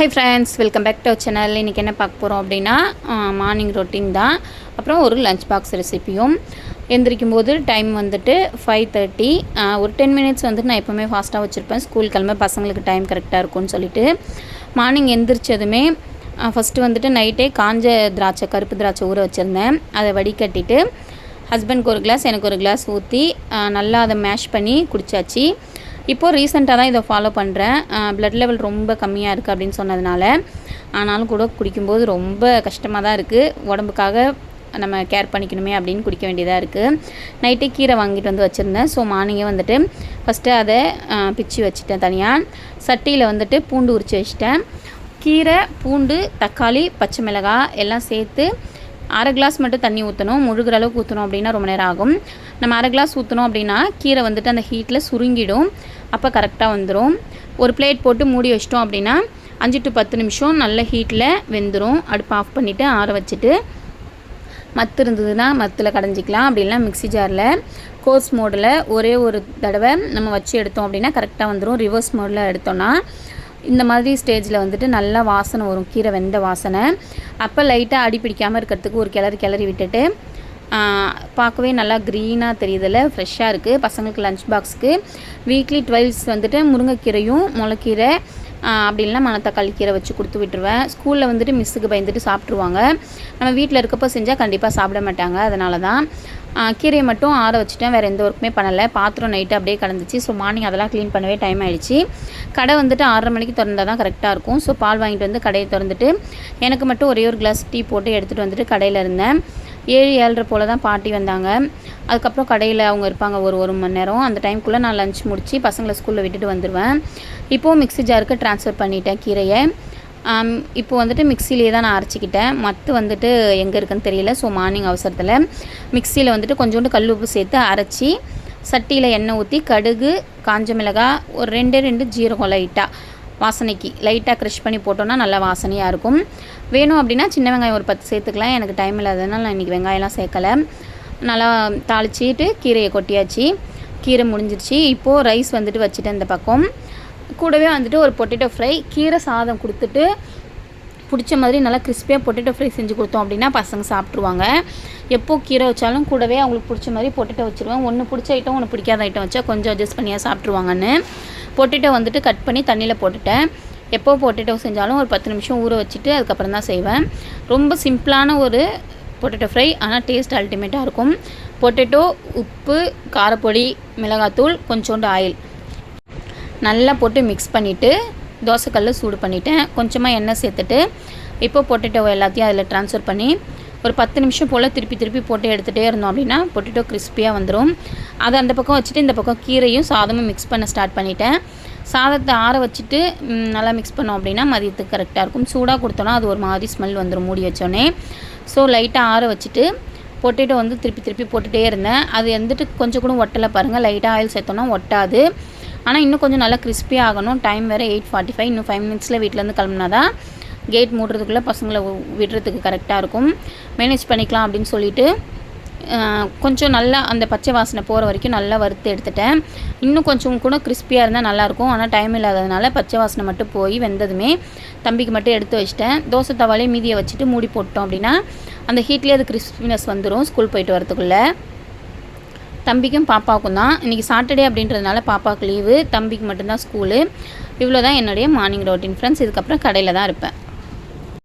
High friends, welcome back to our channel. இன்றைக்கி என்ன பார்க்க போகிறோம் அப்படின்னா மார்னிங் ரொட்டீன் தான். அப்புறம் ஒரு லஞ்ச் பாக்ஸ் ரெசிப்பியும். எந்திரிக்கும் போது டைம் வந்துட்டு 5:30. ஒரு 10 மினிட்ஸ் வந்துட்டு நான் எப்போவுமே ஃபாஸ்ட்டாக வச்சுருப்பேன். ஸ்கூல் கிளம்ப பசங்களுக்கு டைம் கரெக்டாக இருக்கும்னு சொல்லிட்டு மார்னிங் எந்திரிச்சதுமே ஃபஸ்ட்டு வந்துட்டு நைட்டே காஞ்ச திராட்சை, கருப்பு திராட்சை ஊற வச்சுருந்தேன். அதை வடிகட்டிட்டு ஹஸ்பண்ட்க்கு ஒரு கிளாஸ், எனக்கு ஒரு கிளாஸ் ஊற்றி நல்லா அதை மேஷ் பண்ணி குடித்தாச்சு. இப்போது ரீசெண்டாக தான் இதை ஃபாலோ பண்ணுறேன். ப்ளட் லெவல் ரொம்ப கம்மியாக இருக்குது அப்படின்னு சொன்னதுனால. ஆனாலும் கூட குடிக்கும்போது ரொம்ப கஷ்டமாக தான் இருக்குது. உடம்புக்காக நம்ம கேர் பண்ணிக்கணுமே அப்படின்னு குடிக்க வேண்டியதாக இருக்குது. நைட்டே கீரை வாங்கிட்டு வந்து வச்சுருந்தேன். ஸோ மார்னிங்கே வந்துட்டு ஃபஸ்ட்டு அதை பிச்சு வச்சுட்டேன். தனியாக சட்டியில் வந்துட்டு பூண்டு உரித்து வச்சுட்டேன். கீரை, பூண்டு, தக்காளி, பச்சை மிளகாய் எல்லாம் சேர்த்து அரை கிளாஸ் மட்டும் தண்ணி ஊற்றணும். முழுகிற அளவுக்கு ஊற்றணும் அப்படின்னா ரொம்ப நேரம் ஆகும். நம்ம அரை கிளாஸ் ஊற்றணும் அப்படின்னா கீரை வந்துட்டு அந்த ஹீட்டில் சுருங்கிடும். அப்போ கரெக்டாக வந்துடும். ஒரு பிளேட் போட்டு மூடி வச்சிட்டோம் அப்படின்னா 5 to 10 நிமிஷம் நல்ல ஹீட்டில் வெந்துடும். அடுப்பு ஆஃப் பண்ணிவிட்டு ஆற வச்சுட்டு மத்து இருந்ததுன்னா மத்தில் கடைஞ்சிக்கலாம். அப்படி இல்லைனா மிக்ஸி ஜாரில் கோர்ஸ் மோடில் ஒரே ஒரு தடவை நம்ம வச்சு எடுத்தோம் அப்படின்னா கரெக்டாக வந்துடும். ரிவர்ஸ் மோடில் எடுத்தோன்னா இந்த மாதிரி ஸ்டேஜில் வந்துட்டு நல்லா வாசனை வரும், கீரை வெந்த வாசனை. அப்போ லைட்டாக அடி பிடிக்காமல் இருக்கிறதுக்கு ஒரு கிளறி விட்டுட்டு பார்க்கவே நல்லா க்ரீனாக தெரியுதில்ல, ஃப்ரெஷ்ஷாக இருக்குது. பசங்களுக்கு லஞ்ச் பாக்ஸுக்கு வீக்லி 12 வந்துட்டு முருங்கைக்கீரையும் முளைக்கீரை அப்படி இல்லைனா மணத்தக்காளி கீரை வச்சு கொடுத்து விட்டுருவேன். ஸ்கூலில் வந்துட்டு மிஸ்ஸுக்கு பயந்துட்டு சாப்பிட்ருவாங்க. நம்ம வீட்டில் இருக்கப்போ செஞ்சால் கண்டிப்பாக சாப்பிட மாட்டாங்க. அதனால தான் கீரையை மட்டும் ஆற வச்சுட்டேன். வேறு எந்த ஒர்க்குமே பண்ணலை. பாத்திரம் நைட்டு அப்படியே கிடந்துச்சு. ஸோ மார்னிங் அதெல்லாம் க்ளீன் பண்ணவே டைம் ஆகிடுச்சு. கடை வந்துட்டு 6:30 மணிக்கு திறந்தால் தான் கரெக்டாக இருக்கும். ஸோ பால் வாங்கிட்டு வந்து கடையை திறந்துட்டு எனக்கு மட்டும் ஒரே ஒரு கிளாஸ் டீ போட்டு எடுத்துகிட்டு வந்துட்டு கடையில் இருந்தேன். 7-7:30 போல் தான் பாட்டி வந்தாங்க. அதுக்கப்புறம் கடையில் அவங்க இருப்பாங்க ஒரு மணி நேரம். அந்த டைமுக்குள்ளே நான் லஞ்ச் முடித்து பசங்களை ஸ்கூலில் விட்டுட்டு வந்துடுவேன். இப்போது மிக்ஸி ஜாருக்கு ட்ரான்ஸ்ஃபர் பண்ணிட்டேன் கீரையை. இப்போ வந்துட்டு மிக்சிலேயே தான் நான் அரைச்சிக்கிட்டேன். மத்து வந்துட்டு எங்கே இருக்குன்னு தெரியல. ஸோ மார்னிங் அவசரத்தில் மிக்சியில் வந்துட்டு கொஞ்சோண்டு கல் உப்பு சேர்த்து அரைச்சி சட்டியில் எண்ணெய் ஊற்றி கடுகு, காஞ்ச மிளகாய், ஒரு 2 ஜீரகம் லைட்டாக வாசனைக்கு லைட்டாக க்ரஷ் பண்ணி போட்டோன்னா நல்லா வாசனையாக இருக்கும். வேணும் அப்படின்னா சின்ன வெங்காயம் ஒரு 10 சேர்த்துக்கலாம். எனக்கு டைம் இல்லாததுனால நான் இன்றைக்கி வெங்காயம்லாம் சேர்க்கலை. நல்லா தாளிச்சிட்டு கீரையை கொட்டியாச்சு. கீரை முடிஞ்சிருச்சு. இப்போது ரைஸ் வந்துட்டு வச்சுட்டேன் இந்த பக்கம். கூடவே வந்துட்டு ஒரு பொட்டேட்டோ ஃப்ரை, கீரை சாதம் கொடுத்துட்டு பிடிச்ச மாதிரி நல்லா கிறிஸ்பியாக பொட்டேட்டோ ஃப்ரை செஞ்சு கொடுத்தோம் அப்படின்னா பசங்க சாப்பிட்ருவாங்க. எப்போது கீரை வச்சாலும் கூடவே அவங்களுக்கு பிடிச்ச மாதிரி பொட்டேட்டோ வச்சுருவேன். ஒன்று பிடிச்ச ஐட்டம், ஒன்று பிடிக்காத ஐட்டம் வச்சா கொஞ்சம் அட்ஜஸ்ட் பண்ணியாக சாப்பிட்ருவாங்கன்னு பொட்டேட்டோ வந்துட்டு கட் பண்ணி தண்ணியில் போட்டுட்டேன். எப்போ பொட்டேட்டோ செஞ்சாலும் ஒரு 10 நிமிஷம் ஊற வச்சுட்டு அதுக்கப்புறம் தான் செய்வேன். ரொம்ப சிம்பிளான ஒரு பொட்டேட்டோ ஃப்ரை, ஆனால் டேஸ்ட் அல்டிமேட்டாக இருக்கும். பொட்டேட்டோ, உப்பு, காரப்பொடி, மிளகாத்தூள், கொஞ்சோண்டு ஆயில் நல்லா போட்டு மிக்ஸ் பண்ணிவிட்டு தோசைக்கல்ல சூடு பண்ணிவிட்டேன். கொஞ்சமாக எண்ணெய் சேர்த்துட்டு இப்போ பொட்டேட்டோ எல்லாத்தையும் அதில் ட்ரான்ஸ்ஃபர் பண்ணி ஒரு 10 நிமிஷம் போல் திருப்பி போட்டு எடுத்துகிட்டே இருந்தோம் அப்படின்னா பொட்டேட்டோ கிறிஸ்பியாக வந்துடும். அதை அந்த பக்கம் வச்சுட்டு இந்த பக்கம் கீரையும் சாதமும் மிக்ஸ் பண்ண ஸ்டார்ட் பண்ணிட்டேன். சாதத்தை ஆற வச்சுட்டு நல்லா மிக்ஸ் பண்ணோம் அப்படின்னா மதியத்துக்கு கரெக்டாக இருக்கும். சூடாக கொடுத்தோன்னா அது ஒரு மாதிரி ஸ்மெல் வந்துடும் மூடி வச்சோன்னே. ஸோ லைட்டாக ஆற வச்சுட்டு பொட்டேட்டோ வந்து திருப்பி போட்டுகிட்டே இருந்தேன். அது வந்துட்டு கொஞ்சம் கூட ஒட்டலை பாருங்கள். லைட்டாக ஆயில் சேர்த்தோன்னா ஒட்டாது. ஆனால் இன்னும் கொஞ்சம் நல்லா கிறிஸ்பியாக ஆகணும். டைம் வேறு 8:45. இன்னும் 5 மினிட்ஸில் வீட்டிலேருந்து கிளம்புனா தான் கேட் மூடுறதுக்குள்ளே பசங்களை விடுறதுக்கு கரெக்டாக இருக்கும். மேனேஜ் பண்ணிக்கலாம் அப்படின்னு சொல்லிவிட்டு கொஞ்சம் நல்லா அந்த பச்சை வாசனை போகிற வரைக்கும் நல்லா வறுத்து எடுத்துட்டேன். இன்னும் கொஞ்சம் கூட கிறிஸ்பியாக இருந்தால் நல்லாயிருக்கும். ஆனால் டைம் இல்லாததுனால பச்சை வாசனை மட்டும் போய் வெந்ததுமே தம்பிக்கு மட்டும் எடுத்து வச்சிட்டேன். தோசை தவாலே மீதியை வச்சுட்டு மூடி போட்டோம் அப்படின்னா அந்த ஹீட்லேயே அது கிறிஸ்பினஸ் வந்துடும் ஸ்கூல் போயிட்டு வரதுக்குள்ளே. தம்பிக்கும் பாப்பாவுக்கும் தான். இன்றைக்கி சாட்டர்டே அப்படின்றதுனால பாப்பாவுக்கு லீவு, தம்பிக்கு மட்டும்தான் ஸ்கூலு. இவ்வளோ தான் என்னுடைய மார்னிங் ரொட்டீன் ஃப்ரெண்ட்ஸ். இதுக்கப்புறம் கடையில் தான் இருப்பேன்.